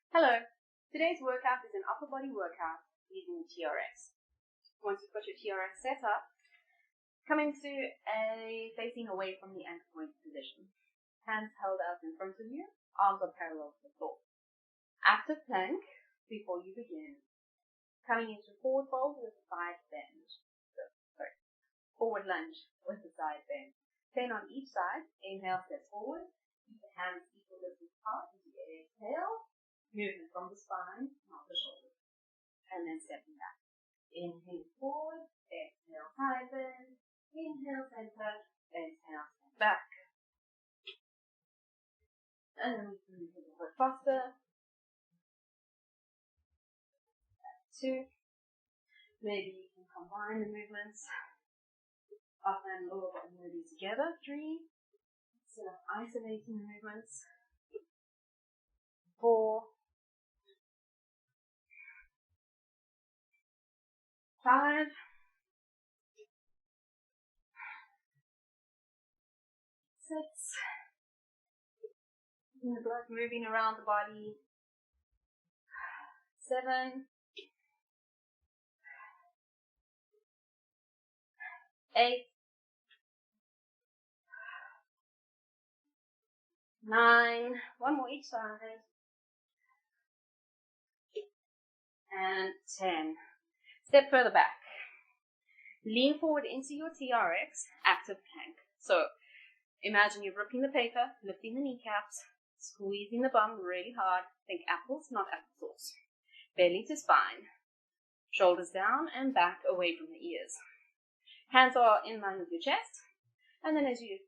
Hello, today's workout is an upper body workout using TRX. Once you've got your TRX set up, come into a facing away from the ankle point position. Hands held out in front of you, arms are parallel to the floor. Active plank before you begin. Coming into forward fold with a side bend. Forward lunge with a side bend. 10 on each side. Inhale, step forward. Keep the hands equal distance apart as you exhale. Movement from the spine, not the shoulders. And then stepping back. Inhale forward, exhale side bend, inhale center, exhale step back. And then we can move a little bit faster. Back 2. Maybe you can combine the movements. Up and lower body moving together. 3. Instead of isolating the movements. 4. 5. 6. The blood moving around the body. 7. 8. 9. One more each side. And 10. Step further back. Lean forward into your TRX, active plank. So imagine you're ripping the paper, lifting the kneecaps, squeezing the bum really hard. Think apples, not applesauce. Belly to spine. Shoulders down and back away from the ears. Hands are in line with your chest. And then as you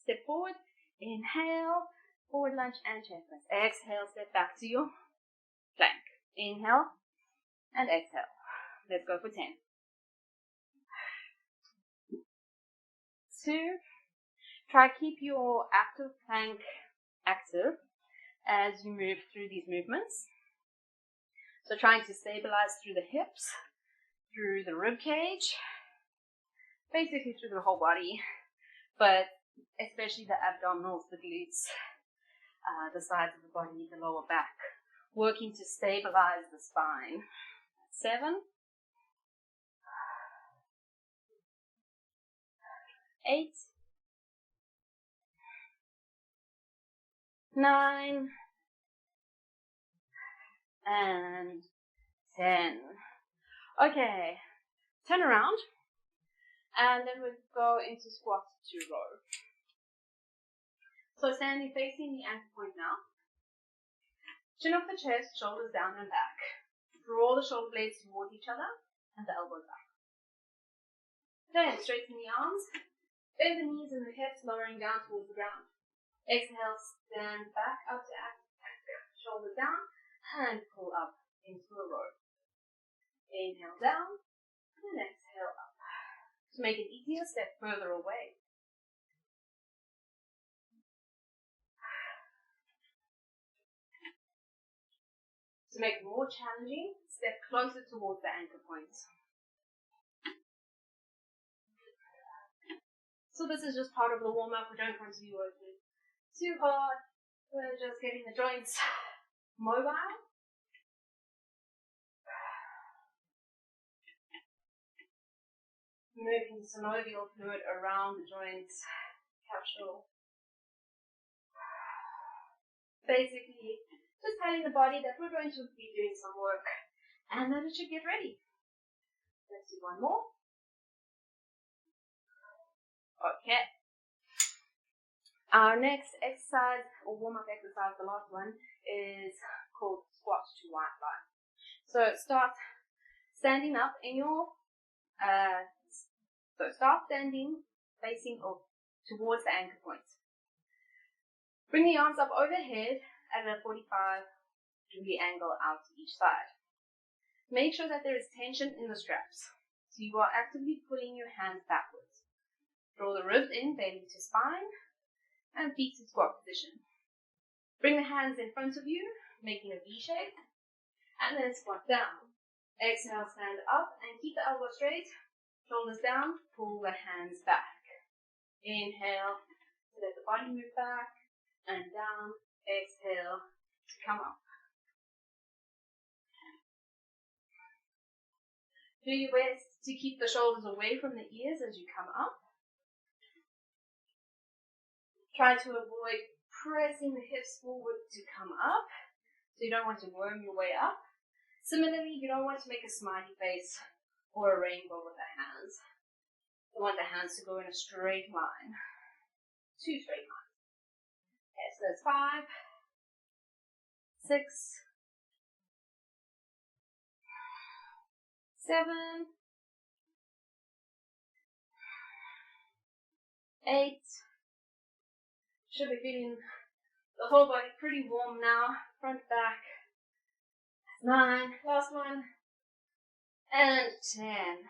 step forward, inhale, forward lunge and chest press. Exhale, step back to your plank. Inhale and exhale. Let's go for 10. 2. Try keep your active plank active as you move through these movements. So trying to stabilize through the hips, through the rib cage, basically through the whole body, but especially the abdominals, the glutes, the sides of the body, the lower back, working to stabilize the spine. 7. 8. 9. And 10. Okay, turn around, and then we'll go into squat to row. So standing facing the ankle point now. Chin off the chest, shoulders down and back. Draw the shoulder blades towards each other and the elbows back. Then straighten the arms, bend the knees and the hips, lowering down towards the ground. Exhale, stand back up to active plank. Shoulders down and pull up into a row. Inhale down and exhale up. To make it easier, step further away. To make it more challenging, step closer towards the anchor points. So this is just part of the warm-up. We don't want to be working too hard. We're just getting the joints mobile. Moving the synovial fluid around the joints, capsule. Basically, just telling the body that we're going to be doing some work and that it should get ready. Let's do one more. Okay. Our next exercise, or warm-up exercise, the last one, is called squat to white lie. So start standing up in your, start standing facing up towards the anchor point. Bring the arms up overhead at a 45-degree angle out to each side. Make sure that there is tension in the straps, so you are actively pulling your hands backwards. Draw the ribs in, belly to spine, and feet to squat position. Bring the hands in front of you, making a V shape, and then squat down. Exhale, stand up, and keep the elbow straight, shoulders down, pull the hands back. Inhale, to let the body move back, and down. Exhale to come up. Do your best to keep the shoulders away from the ears as you come up. Try to avoid pressing the hips forward to come up. So you don't want to worm your way up. Similarly, you don't want to make a smiley face or a rainbow with the hands. You want the hands to go in a straight line. 2 straight lines. Okay, so that's 5, 6, 7, 8. Should be feeling the whole body pretty warm now. Front, back. 9. Last one. And 10.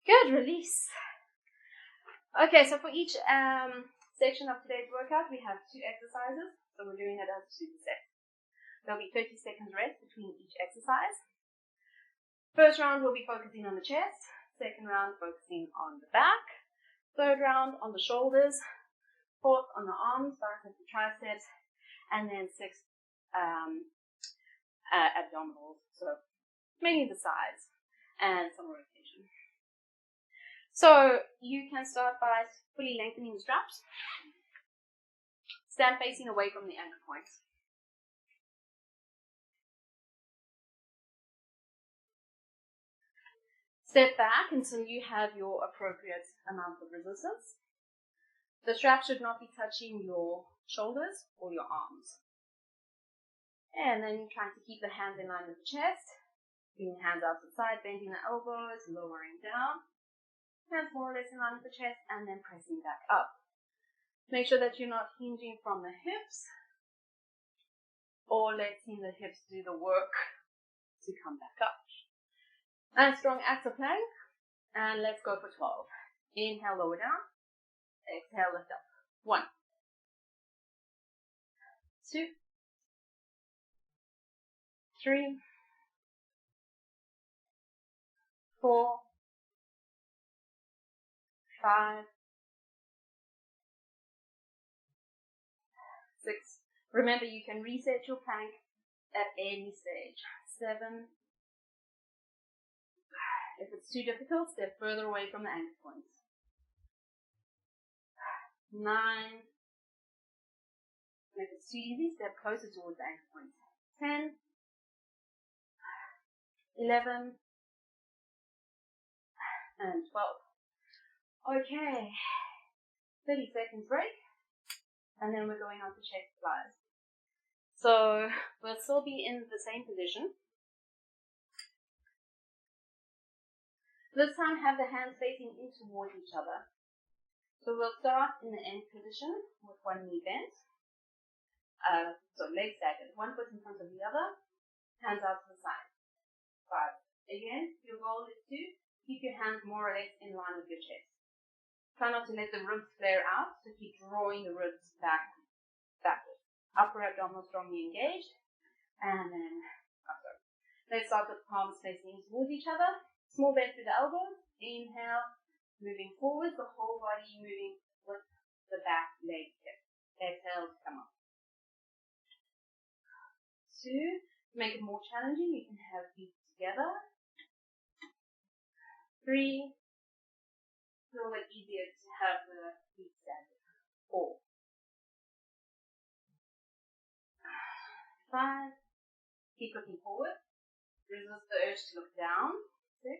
Good, release. Okay, so for each section of today's workout, we have 2 exercises. So we're doing it as supersets. There'll be 30 seconds rest between each exercise. First round, we'll be focusing on the chest. Second round, focusing on the back. Third round, on the shoulders. Fourth, on the arms, biceps and triceps. And then 6th, abdominals. So mainly the sides and some rotation. So you can start by fully lengthening the straps. Stand facing away from the anchor points. Step back until you have your appropriate amount of resistance. The strap should not be touching your shoulders or your arms. And then trying to keep the hands in line with the chest. Bringing the hands out to the side, bending the elbows, lowering down. Hands more or less in line with the chest, and then pressing back up. Make sure that you're not hinging from the hips or letting the hips do the work to come back up. And strong active plank, and let's go for 12. Inhale, lower down. Exhale, lift up. 1, 2, 3, 4, 5, 6. Remember, you can reset your plank at any stage. 7. If it's too difficult, step further away from the anchor points. 9. If it's too easy, step closer towards the anchor points. 10. 11. And 12. Okay. 30 seconds break. And then we're going on to chest flies. So we'll still be in the same position. This time have the hands facing in towards each other. So we'll start in the end position with one knee bent. So legs staggered, one foot in front of the other, hands out to the side. 5. Again, your goal is to keep your hands more or less in line with your chest. Try not to let the ribs flare out, so keep drawing the ribs backwards. Upper abdominal strongly engaged, and then upper. Let's start with palms facing towards each other. Small bend through the elbows. Inhale, moving forward, the whole body moving with the back leg tip. Exhale to come up. 2. To make it more challenging, you can have feet together. 3. A little bit easier to have the feet standing. 4. 5. Keep looking forward. Resist the urge to look down. 6.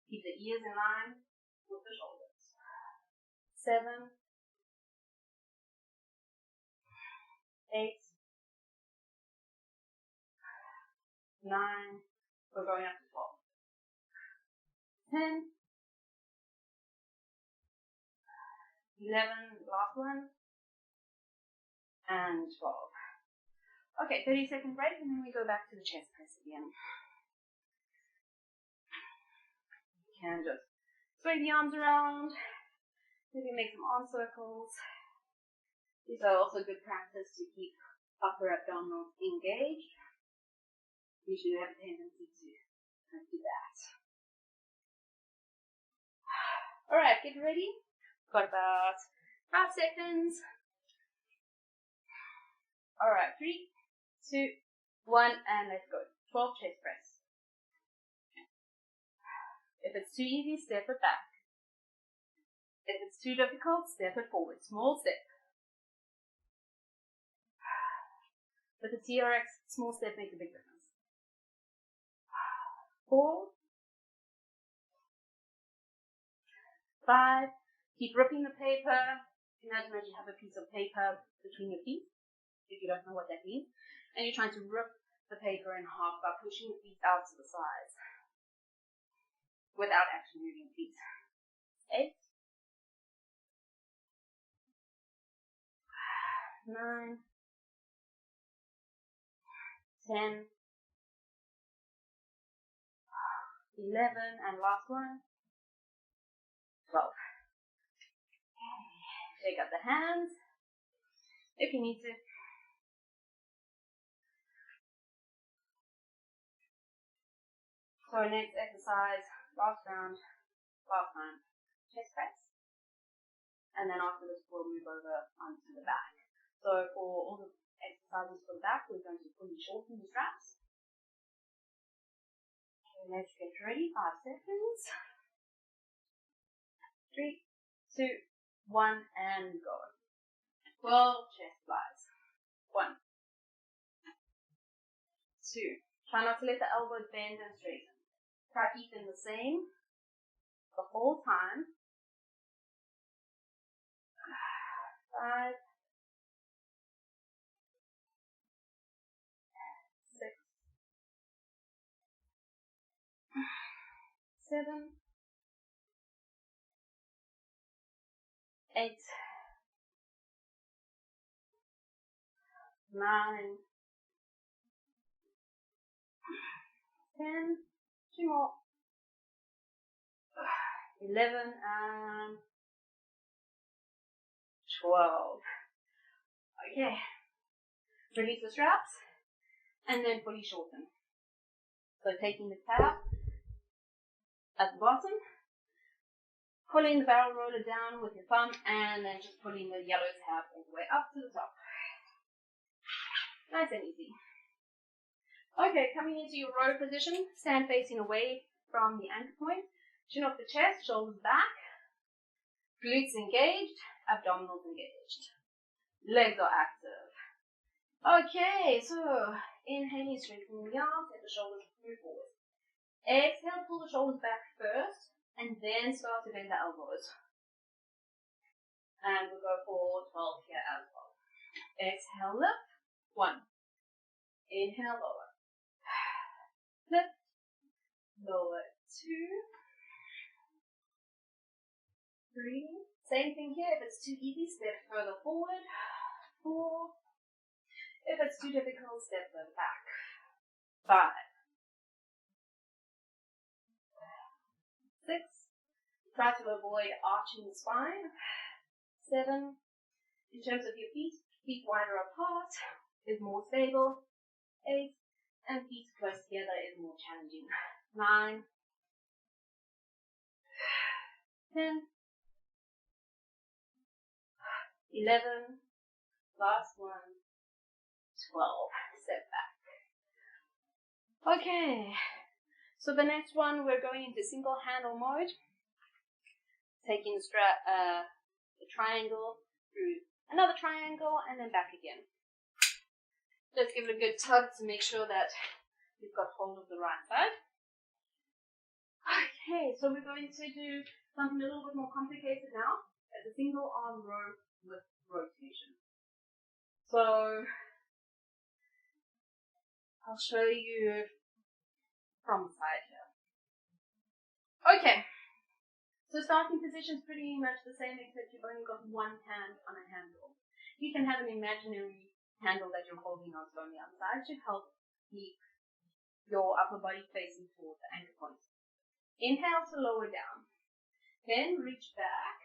Keep the ears in line with the shoulders. 7. 8. 9. We're going up to 12. 10. 11. Last one. And 12. Okay, 30-second break, and then we go back to the chest press again. You can just sway the arms around, maybe make some arm circles. These are also good practice to keep upper abdominals engaged. You should have a tendency to do that. Alright, get ready. Got about 5 seconds. Alright, 3, 2, 1, and let's go. 12 chest press. If it's too easy, step it back. If it's too difficult, step it forward. Small step. With the TRX, small step makes a big difference. 4, 5. Keep ripping the paper. Imagine that you have a piece of paper between your feet, if you don't know what that means, and you're trying to rip the paper in half by pushing the feet out to the sides without actually moving the feet. 8, 9, 10, 11, and last one, 12. Shake up the hands if you need to. So next exercise, last round, last time, chest press. And then after this we'll move over onto the back. So for all the exercises for the back, we're going to fully shorten the straps. Okay, let's get ready. 5 seconds. 3, 2, 1, and go. 12 chest flies. 1, 2. Try not to let the elbows bend and straighten. Try to keep them the same the whole time. 5, 6, 7, 8, 9, 10, 2 more, 11, and 12. Okay, release the straps, and then fully shorten. So taking the tab at the bottom, pulling the barrel roller down with your thumb, and then just pulling the yellow tab all the way up to the top. Nice and easy. Okay, coming into your row position, stand facing away from the anchor point, chin off the chest, shoulders back, glutes engaged, abdominals engaged. Legs are active. Okay, so inhaling, strengthening the arms, let the shoulders move forward. Exhale, pull the shoulders back first, and then start to bend the elbows. And we'll go for 12 here as well. Exhale, lift. 1. Inhale, lower. Lift. Lower. 2. 3. Same thing here. If it's too easy, step further forward. 4. If it's too difficult, step further back. 5. 6. Try to avoid arching the spine. 7. In terms of your feet wider apart is more stable. 8. And feet close together is more challenging. 9. 10. 11. Last one. 12. Step back. Okay. So the next one, we're going into single handle mode. Taking the triangle through another triangle and then back again. Let's give it a good tug to make sure that you've got hold of the right side. Okay, so we're going to do something a little bit more complicated now. It's a single arm row with rotation. So I'll show you from the side here. Okay, so starting position is pretty much the same except you've only got one hand on a handle. You can have an imaginary handle that you're holding onto on the other side to help keep your upper body facing towards the anchor point. Inhale to lower down. Then reach back.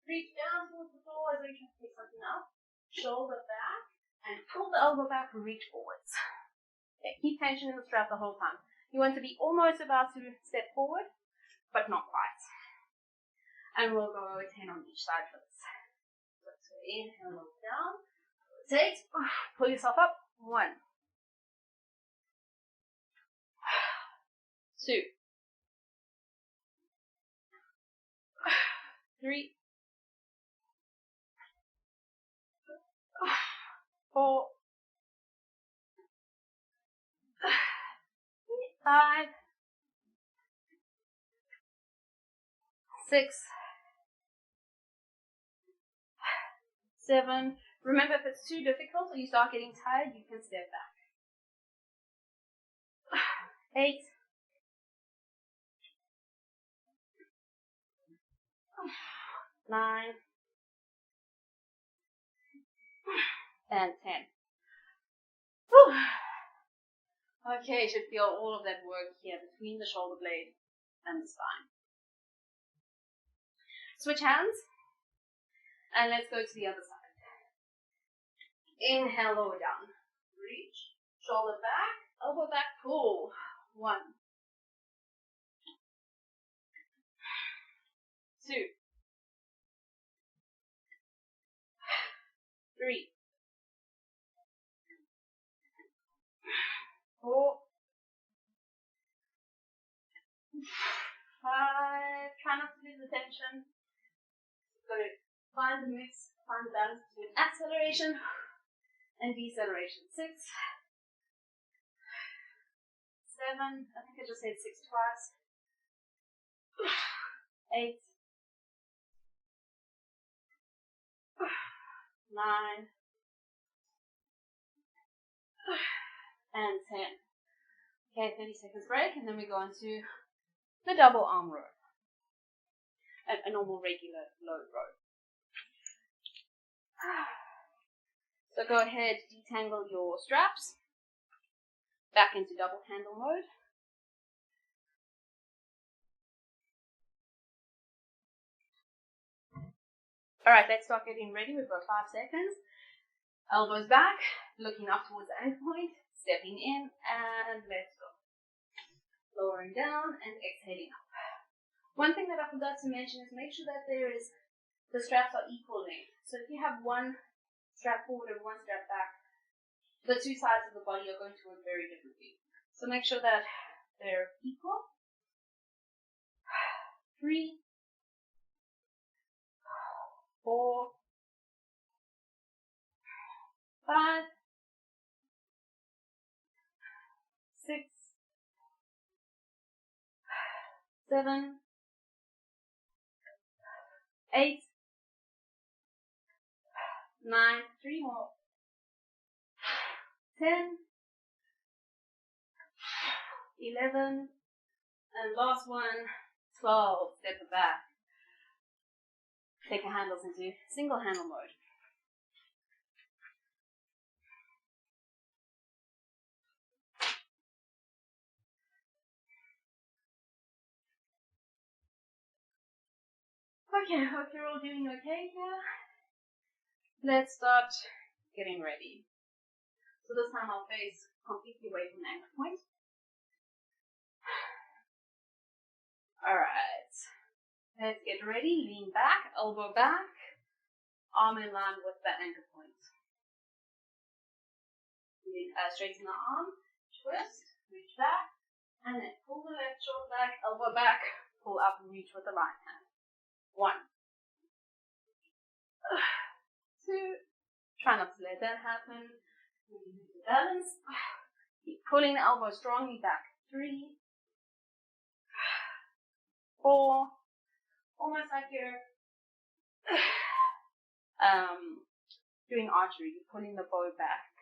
Reach down towards the floor as though you can pick something up. Shoulder back. And pull the elbow back, reach forwards. Okay, keep tension in the strap the whole time. You want to be almost about to step forward, but not quite. And we'll go 10 on each side for this. So inhale, lower down. Rotate. Pull yourself up. 1. 2. 3, 4, 5, 6, 7. Remember, if it's too difficult or you start getting tired, you can step back. 8, 9, and 10. Whew. Okay, you should feel all of that work here between the shoulder blade and the spine. Switch hands, and let's go to the other side. Inhale, lower down. Reach, shoulder back, elbow back, pull. 1, 2, 3, 4, 5. Try not to lose the tension. Got to find the mix, find the balance between acceleration and deceleration. 6, 7. I think I just said 6 twice. 8, 9, and 10. Okay, 30 seconds break, and then we go into the double arm row. A normal regular load row. So go ahead, detangle your straps. Back into double handle mode. Alright, let's start getting ready. We've got 5 seconds. Elbows back, looking up towards the ankle point, stepping in, and let's go. Lowering down and exhaling up. One thing that I forgot to mention is make sure that the straps are equal length. So if you have one strap forward and one strap back, the two sides of the body are going to work very differently. So make sure that they're equal. 3, 4, 5, 6, 7, 8, 9, 3 more, 10, 11, and last one, 12. Step it back. Take your handles into single handle mode. Okay, hope you're all doing okay here. Let's start getting ready. So this time I'll face completely away from the ankle point. Alright, let's get ready. Lean back, elbow back, arm in line with the ankle point. Straighten the arm, twist, reach back, and then pull the left shoulder back, elbow back, pull up and reach with the right hand. 1, 2, try not to let that happen. Balance. Keep pulling the elbow strongly back. 3, 4, almost like you're doing archery. You're pulling the bow back,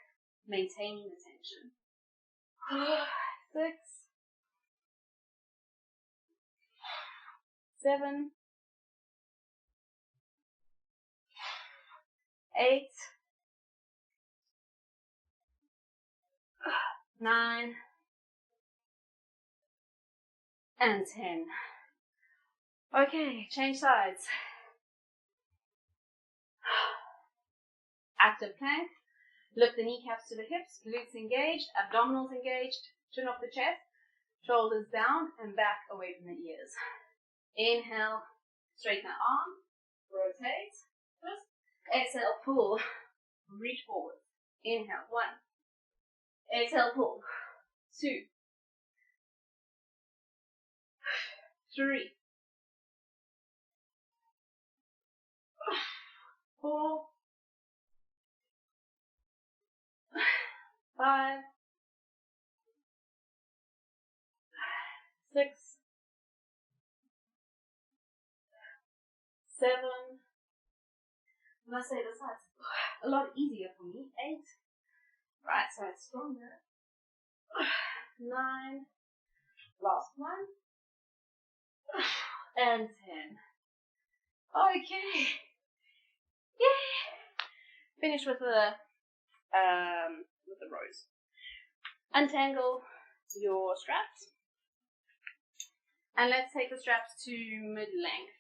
maintaining the tension. 6, 7, 8, 9, and 10. Okay, change sides. Active plank. Lift the kneecaps to the hips, glutes engaged, abdominals engaged, chin off the chest, shoulders down and back away from the ears. Inhale, straighten the arm, rotate, twist. Exhale, pull, reach forward. Inhale, 1. Exhale, pull. 2, 3, 4, 5, 6, 7. When I say this, that's a lot easier for me. 8. Right, so it's stronger. 9. Last one. And 10. Okay. Yay! Finish with the rows. Untangle your straps. And let's take the straps to mid-length.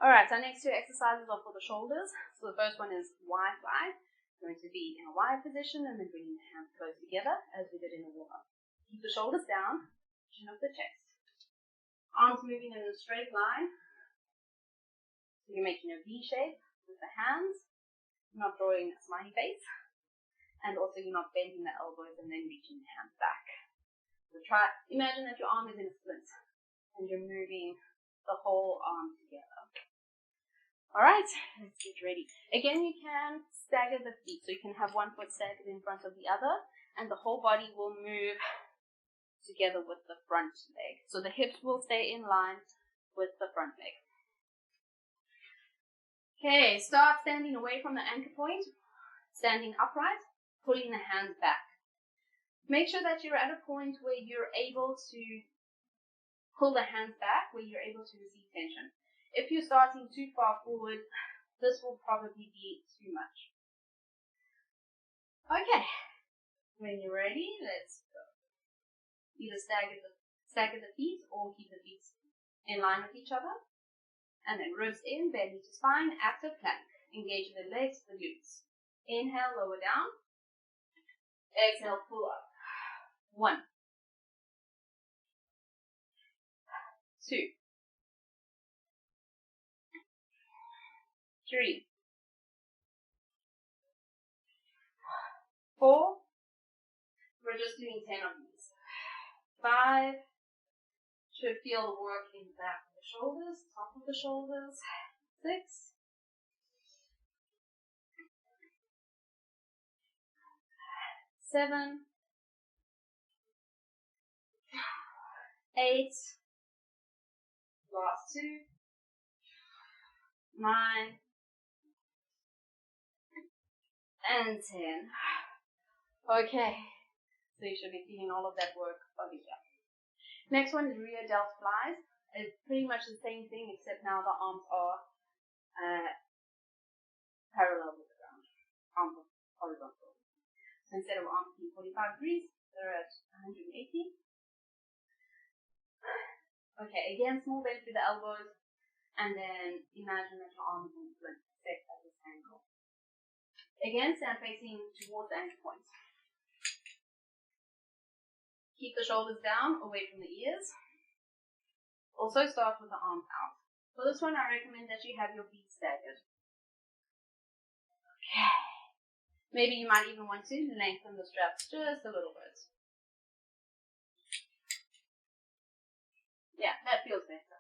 Alright, so our next 2 exercises are for the shoulders. So the first one is Y fly. Going to be in a Y position and then bringing the hands close together as we did in the warm-up. Keep the shoulders down, chin up the chest. Arms moving in a straight line. So you're making a V shape with the hands. You're not drawing a smiley face. And also you're not bending the elbows and then reaching the hands back. So imagine that your arm is in a splint and you're moving the whole arm together. Alright, let's get ready. Again, you can stagger the feet. So you can have one foot staggered in front of the other and the whole body will move together with the front leg. So the hips will stay in line with the front leg. Okay, start standing away from the anchor point, standing upright, pulling the hands back. Make sure that you're at a point where you're able to pull the hands back, where you're able to receive tension. If you're starting too far forward, this will probably be too much. Okay, when you're ready, let's go. Either stagger the feet or keep the feet in line with each other. And then ribs in, belly to spine, active plank. Engage the legs, the glutes. Inhale, lower down. Exhale, pull up. 1, 2, 3, 4. We're just doing 10 of these. 5. Should feel the work in the back of the shoulders, top of the shoulders. 6. 7. 8. Last 2. 9. And 10. Okay, so you should be feeling all of that work over here. Next one is Rear-Delt Flies. It's pretty much the same thing except now the arms are parallel with the ground. Arms are horizontal. So instead of arms being 45 degrees, they're at 180. Okay, again, small bend through the elbows, and then imagine that your arms are set at this angle. Again, stand facing towards the anchor points. Keep the shoulders down, away from the ears. Also start with the arms out. For this one, I recommend that you have your feet staggered. Okay. Maybe you might even want to lengthen the straps just a little bit. Yeah, that feels better.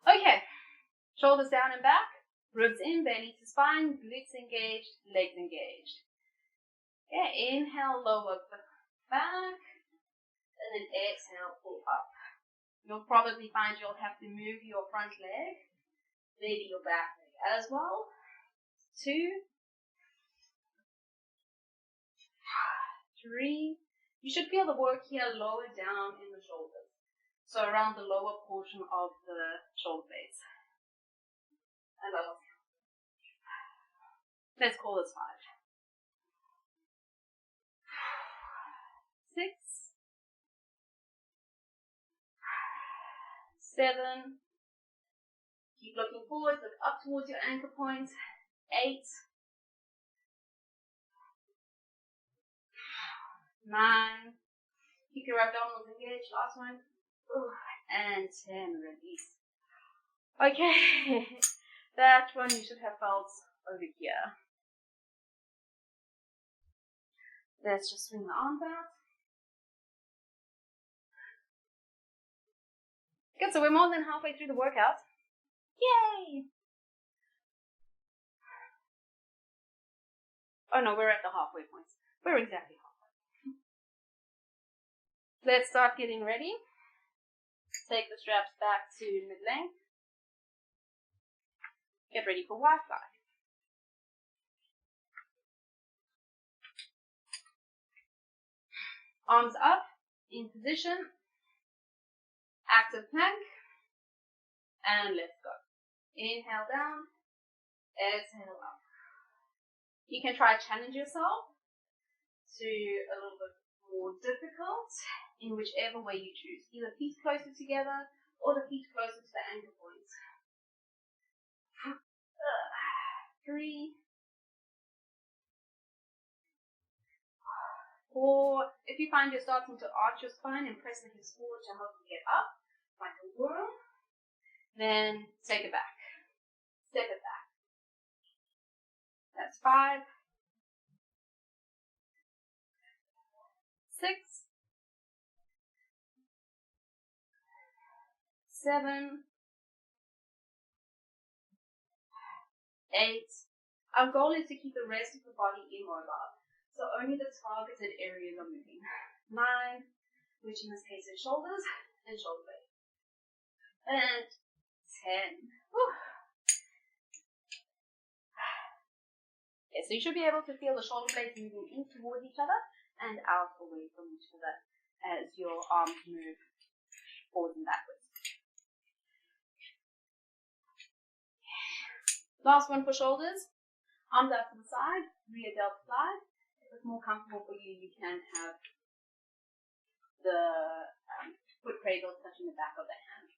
Okay. Shoulders down and back. Ribs in, belly to spine, glutes engaged, legs engaged. Okay, inhale, lower back, and then exhale, pull up. You'll probably find you'll have to move your front leg, maybe your back leg as well. 2, 3. You should feel the work here lower down in the shoulders. So around the lower portion of the shoulder blades. And let's call this 5. 6, 7. Keep looking forward, look up towards your anchor point. 8, 9. Keep your abdominals engaged. Last one. And 10. Release. Okay. That one you should have felt over here. Let's just swing the arms out. Good, so we're more than halfway through the workout. Yay! Oh no, we're at the halfway point. We're exactly halfway. Let's start getting ready. Take the straps back to mid-length. Get ready for Wi-Fi. Arms up, in position, active plank, and let's go. Inhale down, exhale up. You can try challenge yourself to a little bit more difficult in whichever way you choose. Either feet closer together or the feet closer to the ankle points. 3, 4. If you find you're starting to arch your spine and press the hips forward to help you get up, like a worm, then take it back. Step it back. That's 5, 6, 7, 8. Our goal is to keep the rest of the body immobile, so only the targeted areas are moving. 9, which in this case is shoulders and shoulder blades. And 10. Whew. Okay, so you should be able to feel the shoulder blades moving in towards each other and out away from each other as your arms move forward and backwards. Last one for shoulders. Arms out to the side, Rear-Delt Flies. If it's more comfortable for you, you can have the foot cradle touching the back of the hand.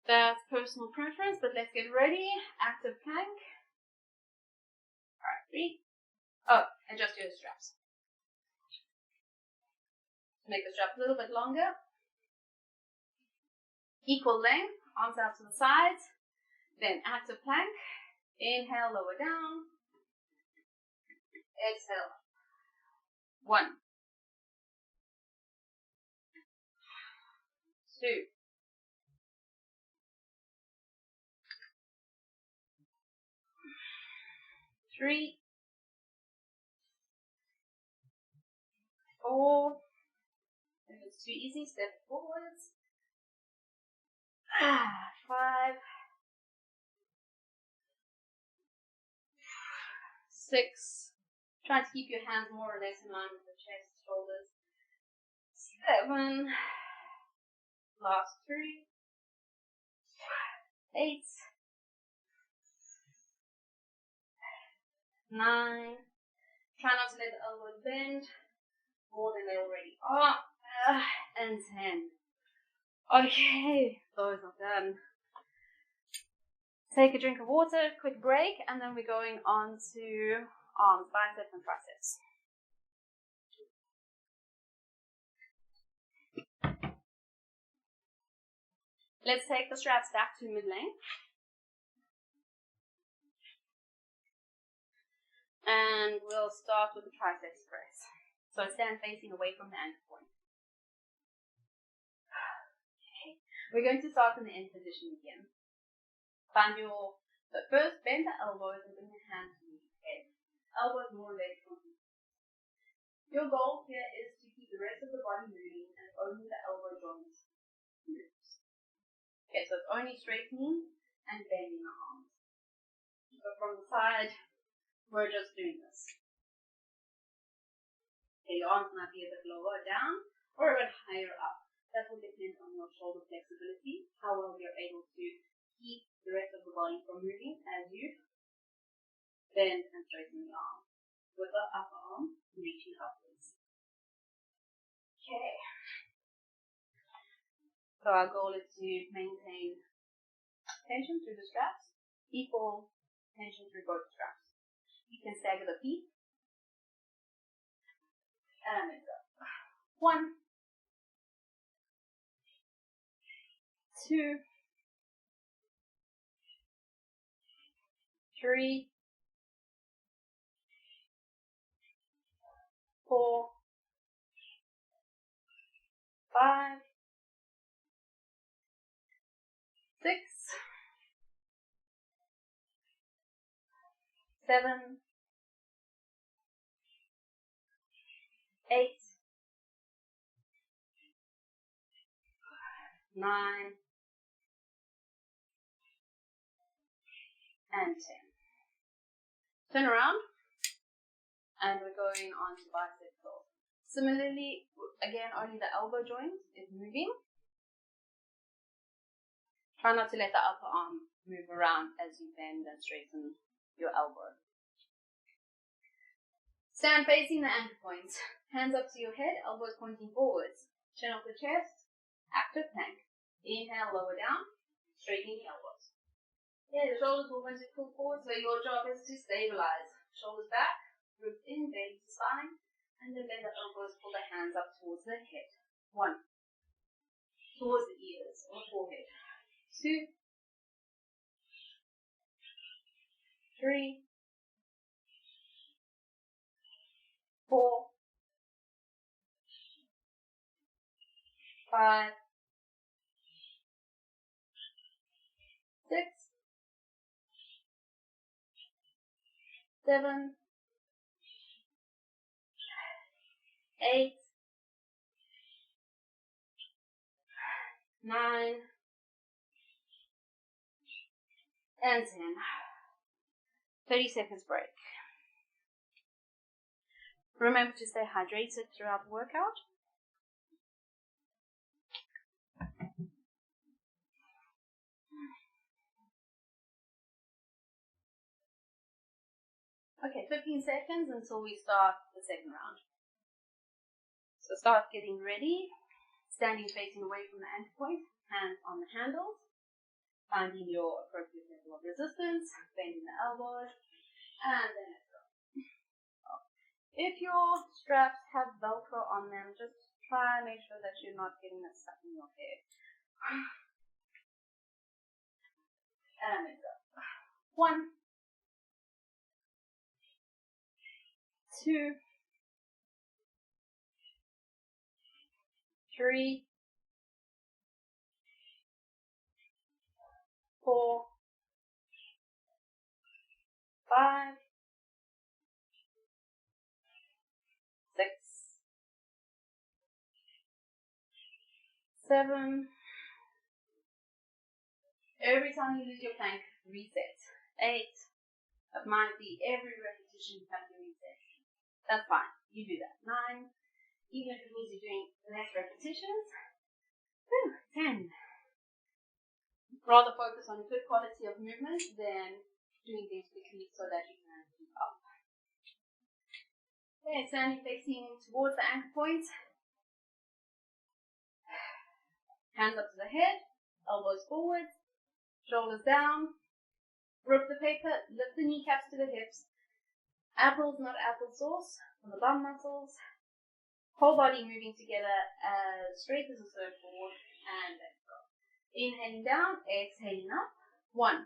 That's personal preference, but let's get ready. Active plank. Alright, 3. Oh, adjust your straps. Make the strap a little bit longer. Equal length, arms out to the sides. Then active plank. Inhale, lower down. Exhale. 1, 2, 3, 4. If it's too easy, step forwards. 5, 6. Try to keep your hands more or less in line with the chest, shoulders. 7. Last 3. 8. 9. Try not to let the elbows bend more than they already are. And 10. Okay, those are done. Take a drink of water, quick break, and then we're going on to arms, biceps, and triceps. Let's take the straps back to mid-length. And we'll start with the triceps press. So stand facing away from the ankle point. Okay. We're going to start in the end position again. But first bend the elbows and bring the hands to your head. Elbows more or less constant. Your goal here is to keep the rest of the body moving and only the elbow joints moves. Okay, so it's only straightening and bending the arms. So from the side, we're just doing this. Okay, your arms might be a bit lower down or a bit higher up. That will depend on your shoulder flexibility, how well you're able to keep the rest of the body from moving as you bend and straighten the arm, with the upper arm reaching upwards. Okay. So our goal is to maintain tension through the straps, equal tension through both straps. You can stagger the feet. And then go. 1, 2, 3, 4, 5, 7, 8, 9, and 10. Turn around, and we're going on to bicep curls. Similarly, again, only the elbow joint is moving. Try not to let the upper arm move around as you bend and straighten your elbow. Stand facing the anchor points. Hands up to your head, elbows pointing forwards. Chin off the chest, active plank. Inhale, lower down, straightening the elbows. Yeah, the shoulders will want to pull forward, so your job is to stabilize. Shoulders back, root in, bend the spine, and then let the elbows pull the hands up towards the head. 1. Towards the ears or forehead. 2, 3, 4, 5, 6, 7, 8, 9, and 10. 30 seconds break. Remember to stay hydrated throughout the workout. Okay, 15 seconds until we start the second round. So start getting ready, standing facing away from the anchor point, hands on the handles, finding your appropriate level of resistance, bending the elbows, and then let's go. If your straps have Velcro on them, just try and make sure that you're not getting it stuck in your hair. And let's go. 1, 2, 3, 4, 5, 6, 7. Every time you lose your plank, reset. 8. It might be every repetition you have to reset. That's fine. You do that. 9. Even if it means you're doing less repetitions. 10. Rather focus on good quality of movement than doing things quickly so that you can keep up. Okay, standing facing towards the anchor point. Hands up to the head, elbows forward, shoulders down. Rip the paper, lift the kneecaps to the hips. Apples, not applesauce, from the bum muscles. Whole body moving together as straight as a surfboard, and let's go. Inhaling down, exhaling up. 1,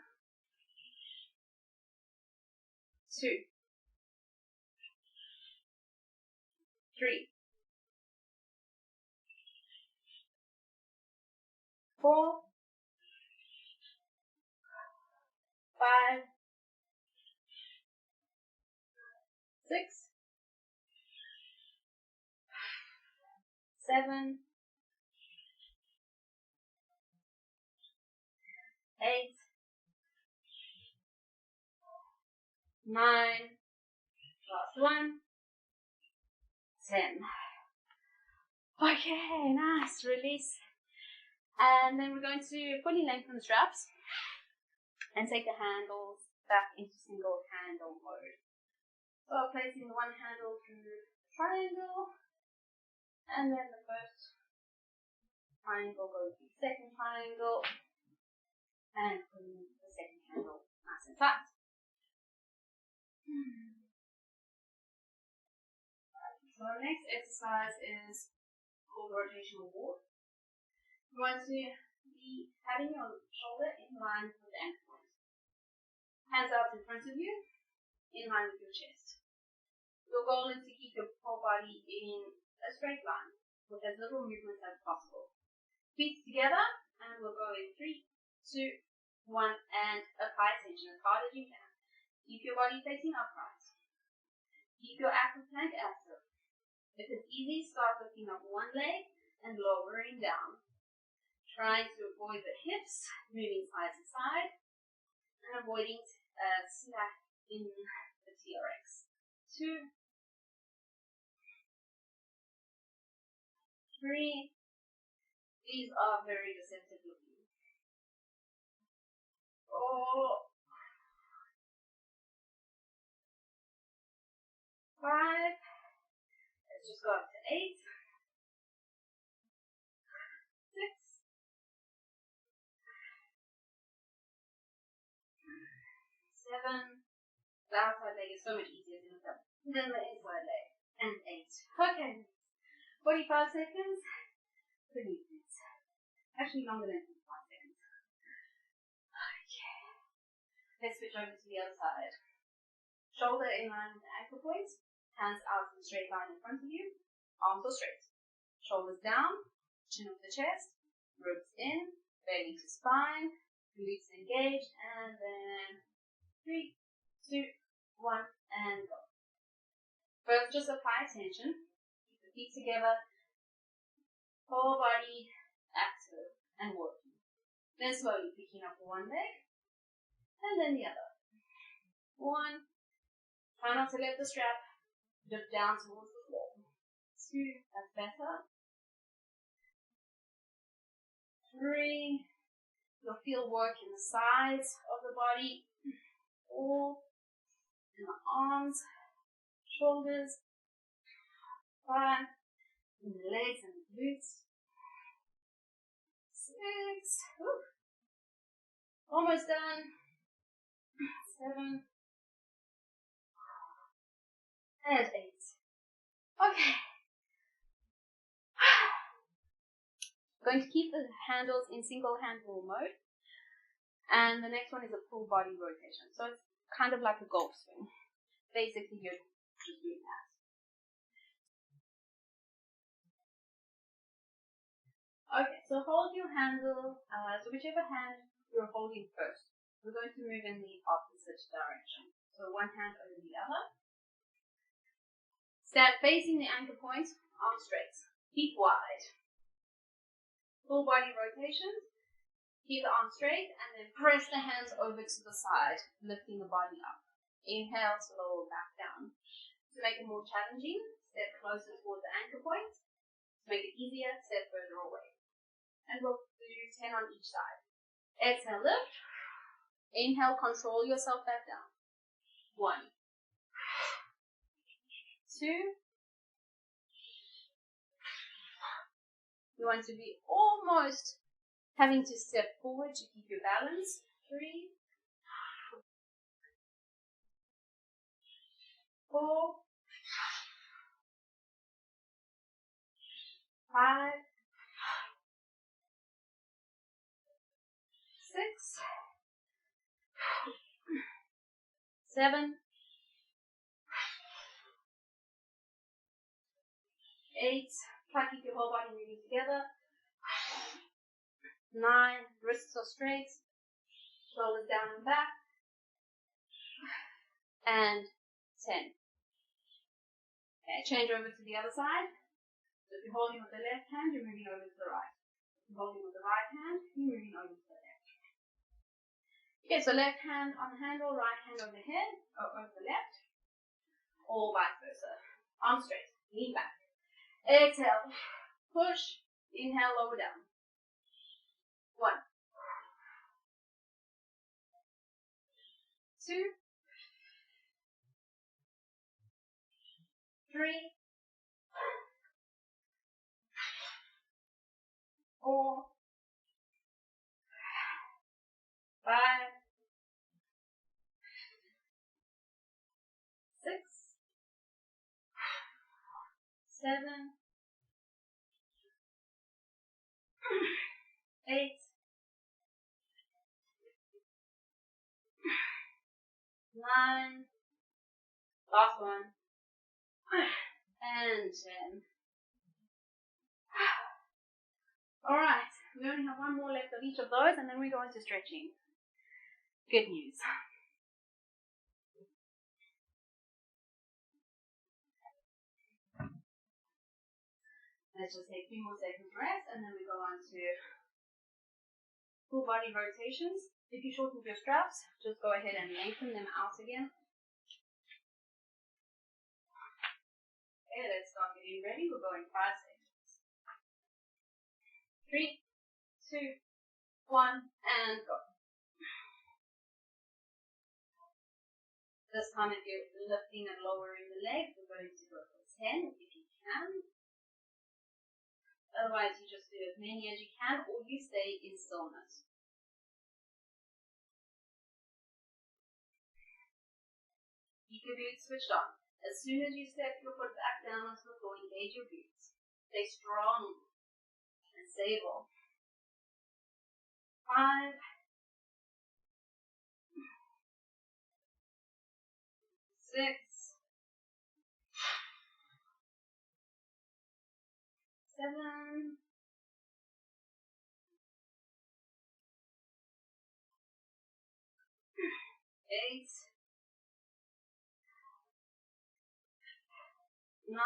2, 3, 4, 5, 6, 7, 8, 9, last one, 10. Okay, nice, release. And then we're going to fully lengthen the straps and take the handles back into single handle mode. So placing the one handle through the triangle, and then the first triangle goes to the second triangle, and putting the second handle nice and flat. So our next exercise is called Rotational Ward. You want to be having your shoulder in line with the anchor point. Hands out in front of you, in line with your chest. Your goal is to keep your whole body in a straight line with as little movement as possible. Feet together, and we'll go in 3, 2, 1, and apply tension as hard as you can. Keep your body facing upright. Keep your active plank active. If it's easy, start lifting up one leg and lowering down. Trying to avoid the hips, moving side to side, and avoiding slack in the TRX. 2, 3. These are very deceptive looking. 4, 5. Let's just go up to 8. 6. 7. The outside leg is so much easier to lift up than the inside leg. And 8. Okay. 45 seconds. Pretty intense. Actually longer than 45 seconds. Okay. Let's switch over to the other side. Shoulder in line with the ankle points. Hands out in a straight line in front of you. Arms are straight. Shoulders down. Chin off the chest. Ribs in. Belly to spine. Glutes engaged. And then 3, 2, 1, and go. First, just apply tension. Keep the feet together. Whole body active and working. Then slowly picking up one leg and then the other. 1. Try not to let the strap dip down towards the floor. 2. That's better. 3. You'll feel work in the sides of the body. 4. In the arms, shoulders. 5. In the legs and the glutes. 6. Woo. Almost done. 7. And 8. Okay. Going to keep the handles in single handle mode. And the next one is a full body rotation. So it's kind of like a golf swing. Basically, you're just doing that. Okay, so hold your handle, so whichever hand you're holding first. We're going to move in the opposite direction. So one hand over the other. Stand facing the anchor point, arms straight, feet wide. Full body rotation. Keep the arms straight and then press the hands over to the side, lifting the body up. Inhale to lower back down. To make it more challenging, step closer towards the anchor point. To make it easier, step further away. And we'll do 10 on each side. Exhale, lift. Inhale, control yourself back down. 1, 2. You want to be almost having to step forward to keep your balance. 3, 4, 5, 6, 7, 8. Try to keep your whole body moving together. 9. Wrists are straight. Shoulders down and back. And 10. Okay, change over to the other side. So if you're holding with the left hand, you're moving over to the right. If you're holding with the right hand, you're moving over to the left. Okay, so left hand on the handle, right hand over the head, or over the left, or vice versa. Arms straight, lean back. Exhale, push, inhale, lower down. 1, 2, 3, 4, 5, 6, 7, 8, 9, last one, and 10. Alright, we only have one more left of each of those and then we go into stretching. Good news. Let's just take 3 more seconds rest, and then we go on to full body rotations. If you shorten your straps, just go ahead and lengthen them out again. Okay, let's start getting ready. We're going 5 seconds. 3, 2, 1, and go. This time if you're lifting and lowering the leg, we're going to go for 10 if you can. Otherwise, you just do as many as you can, or you stay in stillness. Keep your boots switched on. As soon as you step your foot back down onto the floor, engage your boots. Stay strong and stable. 5, 6, 7, 8, 9,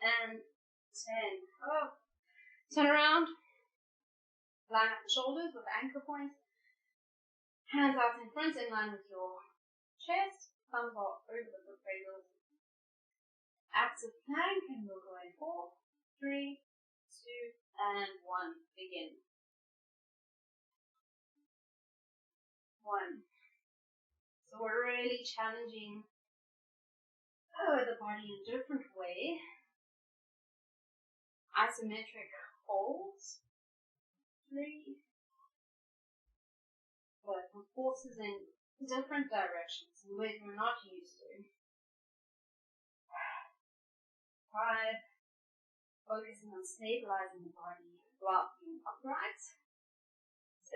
and 10. Oh. Turn around. Line up the shoulders with anchor points. Hands out in front in line with your chest. Thumbs are over the foot cradles. Active plank, and we'll go in 4, 3, 2, and 1. Begin. 1. So we're really challenging the body in a different way. Isometric holds. 3. But with forces in different directions and ways we're not used to. 5. Focusing on stabilizing the body while being upright. 6.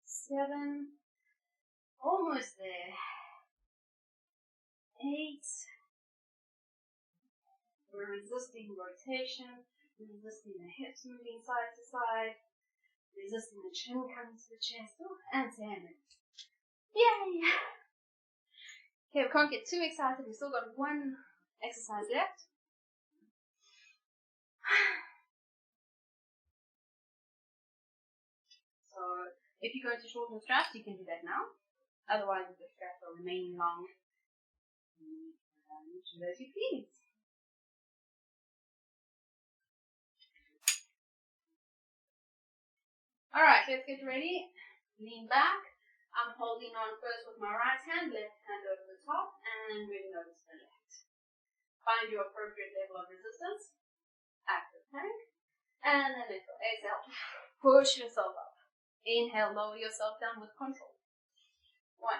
7. Almost there. 8. We're resisting rotation, resisting the hips moving side to side, resisting the chin coming to the chest, and 10. Yay! Okay, we can't get too excited. We've still got 1 exercise left. So, if you're going to shorten the straps, you can do that now. Otherwise, if the straps are remaining long, do as you please. Alright, let's get ready. Lean back. I'm holding on first with my right hand, left hand over the top, and moving over to the left. Find your appropriate level of resistance. Active plank. And then let's go. Exhale. Push yourself up. Inhale, lower yourself down with control. 1,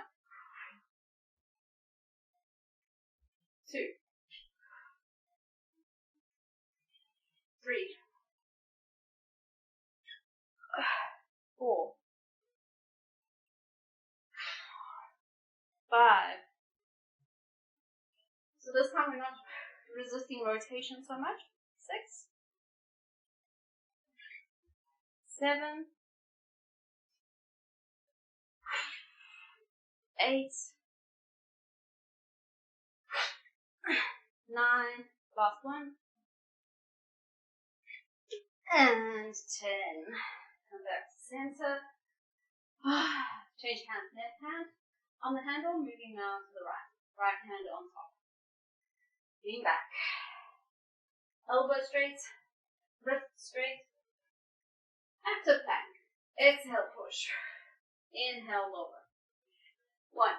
2, 3, 4, 5. So this time we're not resisting rotation so much. 6, 7, 8, 9, last one, and 10. Come back to center. Change hands, left hand on the handle, moving now to the right. Right hand on top. Lean back. Elbow straight, wrist straight. Active plank. Exhale, push. Inhale, lower. 1,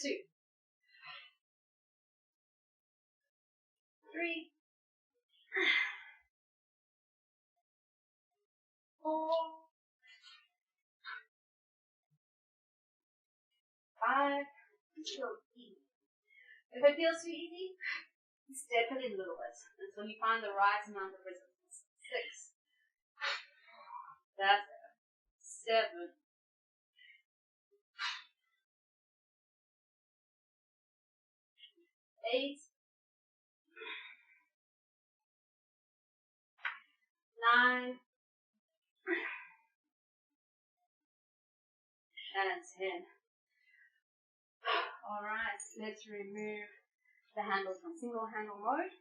2, 3, 4, 5. If it feels too easy, step it in a little bit until you find the right amount of resistance. 6. That's it. 7. 8. 9. and 10. Alright, let's remove the handles from single handle mode.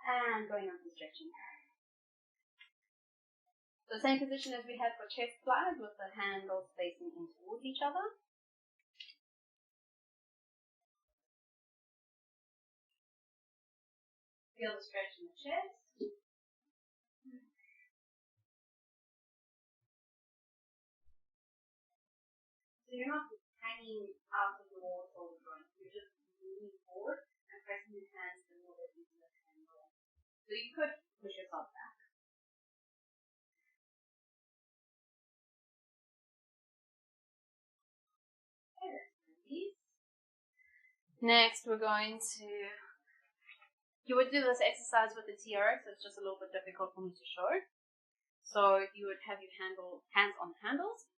And going on to stretching. So same position as we had for chest flies with the handles facing in towards each other. Feel the stretch in the chest. So you're not hanging out of your shoulder joint. You're just moving forward and pressing your hands a little bit into the handle. So you could push yourself back. Okay, let's release. Next, we're going to. You would do this exercise with the TRX. It's just a little bit difficult for me to show. So you would have your hands on the handles.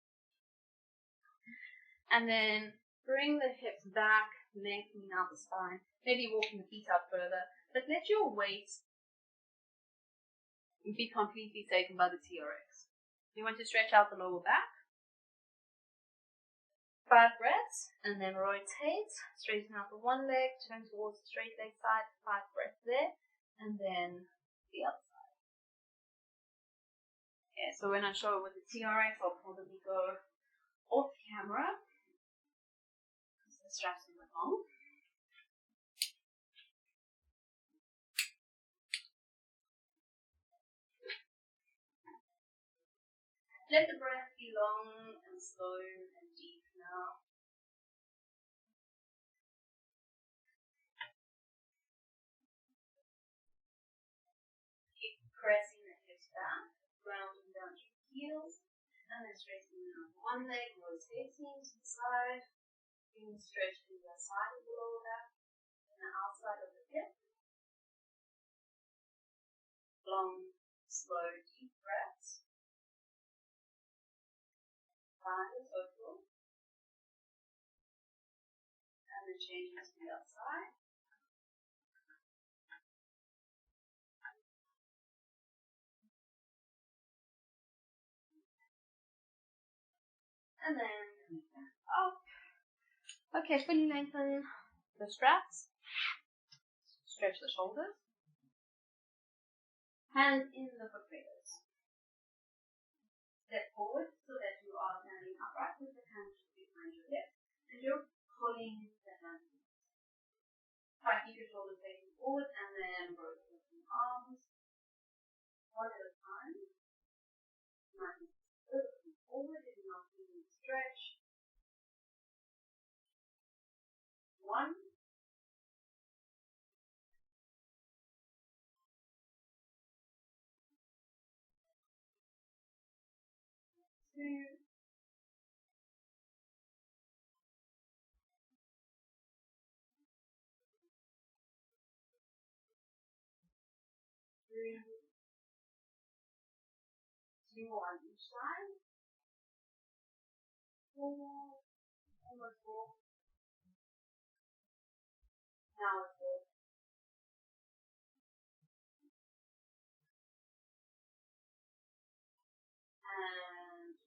And then bring the hips back, lengthening out the spine. Maybe walking the feet out further. But let your weight be completely taken by the TRX. You want to stretch out the lower back. 5 breaths. And then rotate. Straighten out the one leg. Turn towards the straight leg side. 5 breaths there. And then the other side. Okay, so when I show it with the TRX, I'll probably go off camera. The straps are long. Let the breath be long and slow and deep now. Keep pressing the hips back, grounding down to your heels, and then straightening out one leg, rotating to the side. You can stretch to the side of the lower back and the outside of the hip. Long, slow, deep breaths. 5 total. And then changing to the other side. And then coming back up. Okay, fully lengthen the straps. Stretch the shoulders. Hands in the foot fingers. Step forward so that you are standing upright with the hands behind your hips. And you're pulling the hands. Try to keep your shoulders facing forward and then rotate the arms. One at a time. Nice and slow. Forward if you're not feeling the stretch. 1. 2. 3. 2 on each side. 4. Almost 4. Now it's 4. And 5.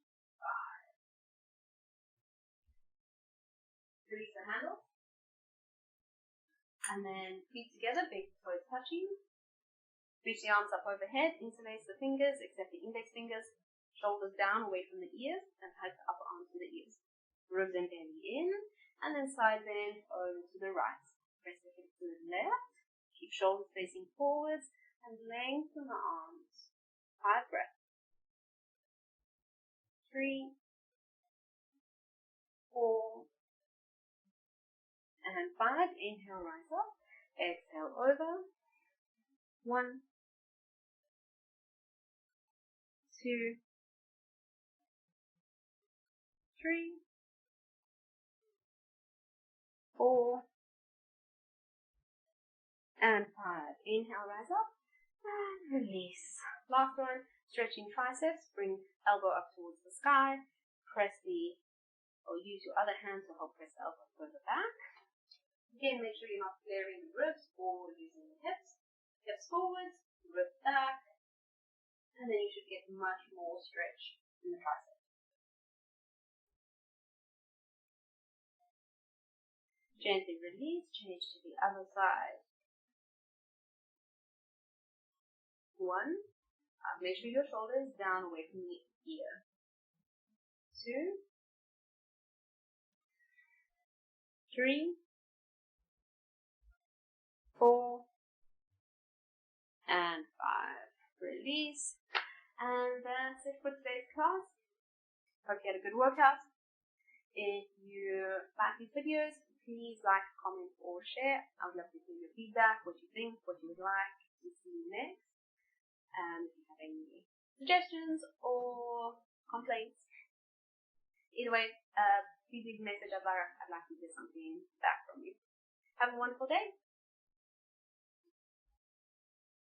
Release the handle. And then feet together, big toes touching. Reach the arms up overhead, interlace the fingers, except the index fingers. Shoulders down away from the ears, and hug the upper arms to the ears. Ribs and belly in, and then side bend over to the right. Press the hips to the left. Keep shoulders facing forwards, and lengthen the arms. 5 breaths. 3, 4, and 5. Inhale, rise up. Exhale, over. 1, 2, 3, 4, and 5. Inhale, rise up, and release. Last one, stretching triceps. Bring elbow up towards the sky. Use your other hand to help press the elbow further back. Again, make sure you're not flaring the ribs or using the hips. Hips forwards, ribs back, and then you should get much more stretch in the tricep. Gently release, change to the other side. 1, make sure your shoulder is down away from the ear. 2, 3, 4, and 5. Release. And that's it for today's class. Hope you had a good workout. If you like these videos, please like, comment, or share. I would love to hear your feedback, what you think, what you would like to see next. And if you have any suggestions or complaints, either way, please leave a message. I'd like to hear something back from you. Have a wonderful day.